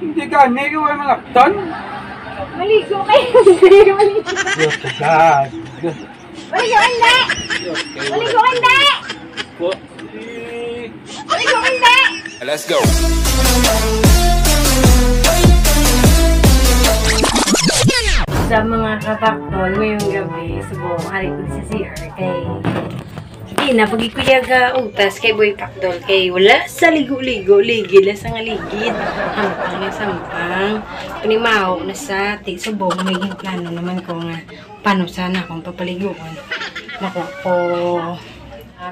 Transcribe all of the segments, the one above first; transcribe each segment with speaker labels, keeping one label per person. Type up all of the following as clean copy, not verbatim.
Speaker 1: Hindi ka, hindi ka malaktan.
Speaker 2: Maligo kayo. Maligo.
Speaker 1: Diyos ko, God.
Speaker 2: Maligo hindi. Maligo hindi. Maligo hindi.
Speaker 3: Let's go.
Speaker 2: Sa mga kapakpol, ngayong gabi, subong hari ko sa CR kay di na pagikuya ka utas kay Boy Pakdol kay wala sa ligo-ligo, ligid na sa ngaligid. Hampang na sampang. Panimaw na sa ti subong may plano naman ko nga paano sana akong papaliguan. Nako ko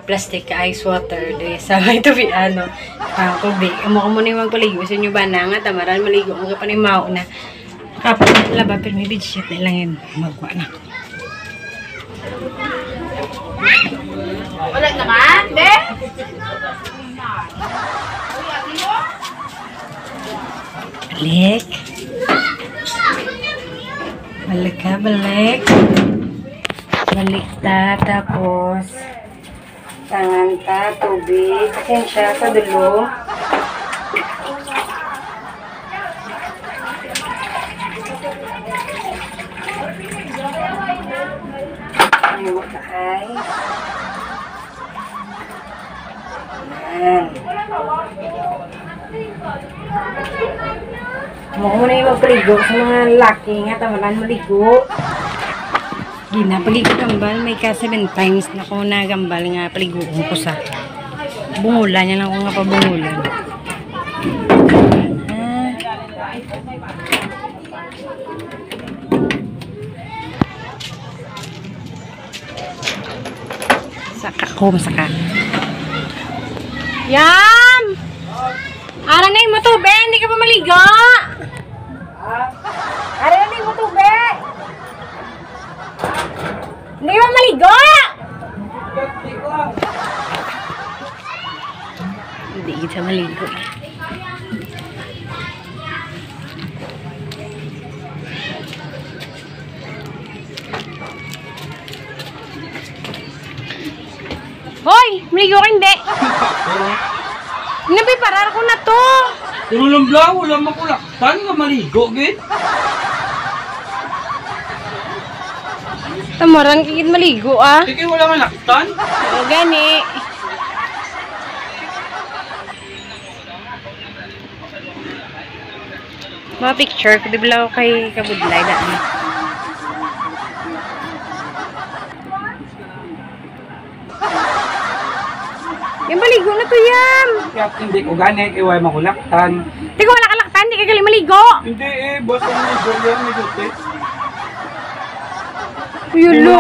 Speaker 2: plastic ice water de sa may tubi ano. Tubig. Amo ko muna magpaligo sa inyo ba na nga tamaran maligo ang panimaw na. Kapag laba pero may bedsheet na lang yun magwa na ko.
Speaker 4: Wala naman, be?
Speaker 2: Balik. Balik ka, balik. Balik ta, tapos tangan ta, tubig. Pasensya sa dulo. Ayaw ka ay. Ayan. Muna yung magpaligo sa mga laki nga tamaran maligo. Ginapaligo gambal. May ka 7 times na ko na gambal nga paligo ko sa bungulan. Yan lang ko nga pabungulan. Saka ko masaka. Yam! Arang na yung matube, hindi ka pa maligo! Arang na yung matube! Hindi ka pa maligo! Hindi kita maligo. Hoy! Maligo ka hindi! Nabiparar ko na to!
Speaker 1: Pero lang blang, wala makulaktan ka maligo, git?
Speaker 2: Tamarang kikit maligo ah!
Speaker 1: Sige, wala malaktan?
Speaker 2: O gani! Mga picture, kudibla ko kay kabudlay daan. Yung maligo na to yan.
Speaker 1: Kaya hindi ko gani, iway makulaktan.
Speaker 2: Hindi ko wala kalaktan, hindi ka galing maligo.
Speaker 1: Hindi basta maligo yan, maligote.
Speaker 2: Yulo.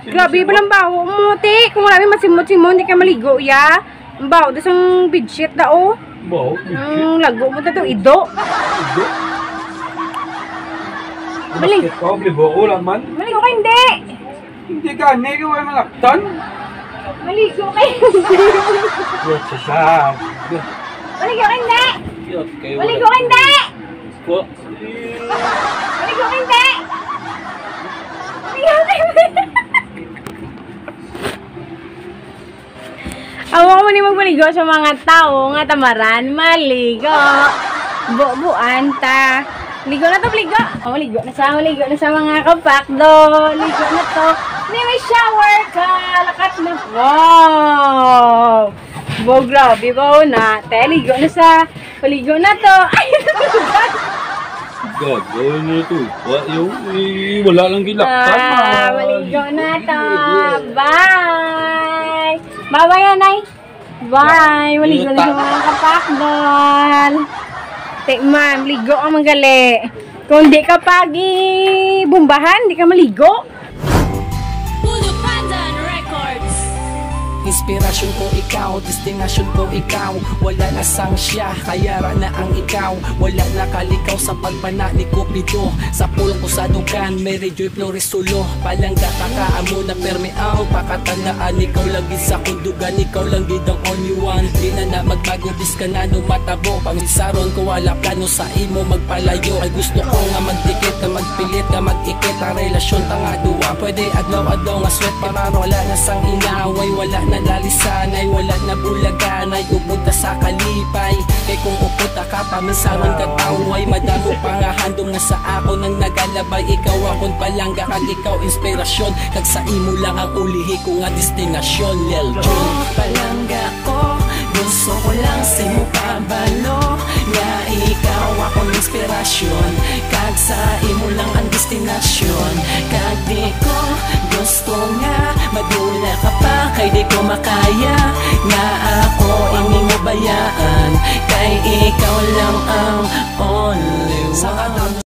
Speaker 2: Grabe ba lang baho mo, te. Kung marami masimot-simot, hindi ka maligo, ya. Ang baho, das ang bedsheet na, oh.
Speaker 1: Baho?
Speaker 2: Ang lago mo na itong ido.
Speaker 1: Ido?
Speaker 2: Maligo.
Speaker 1: Bakit ko, libo ko laman?
Speaker 2: Maligo ka, hindi.
Speaker 1: Hindi gani, iway malaktan.
Speaker 2: Maligo kayo.
Speaker 1: Diyos ko, God.
Speaker 2: Maligo ka, hindi.
Speaker 1: Okay,
Speaker 2: Maligo ka, hindi.
Speaker 1: ko.
Speaker 2: Maligo ka, hindi. Maligo ka, hindi. Awa ko ni magmaligo sa mga tao nga tamaran. Maligo. Bubuan ta. Ligo na to, ligo. Oh, ligo na sa mga kapakdo. Ligo na to. Hindi may shower ka. Lakat na. Wow. Wow, grabe ba na. Te, ligo na sa. Ligo na to. Ay, natulugan.
Speaker 1: God, gawin na ito. Wala lang gilaktan.
Speaker 2: Maligo na to. Bye. Bye-bye, Anay. Bye. Maligo na sa mga kapakdol. Ma'am, ligo ang magali. Kung di ka bumbahan, di ka maligo.
Speaker 5: Inspirasyon ko ikaw, destinasyon ko ikaw. Wala na sang siya, kaya na ang ikaw. Wala na kalikaw sa pagbana ni Cupido. Sa pulong ko sa dugan, may radyo'y florisulo. Palangga kakaamo na permeaw. Pakatandaan, ikaw lang sa kundugan. Ikaw lang ang only one. Di na magbago, bis ka na no matabo. Pangisaron ko wala plano sa imo magpalayo. Ay gusto ko nga magdikit, na magpilit, na mag-ikit. Ang relasyon tanga duwa, pwede adlaw-adlaw nga sweat. Para wala na sang inaway, wala na lalisanay, wala na bulaganay, upod ta sa kalipay. Kay kung upod ta ka paminsaron kataway, madamo pa nga handom nga sa ako nang nagalabay. Ikaw akon palangga kag ikaw inspirasyon, kag sa imo lang ang ulihi ko nga destinasyon. Lil June palangga ko, gusto ko lang sa imo pabalo, nga ikaw akong inspirasyon, kag sa imo lang ang destinasyon. Kag di ko gusto nga madula ka pa, kay di ko makaya nga ako ining bayaan, kay ikaw lang ang only one.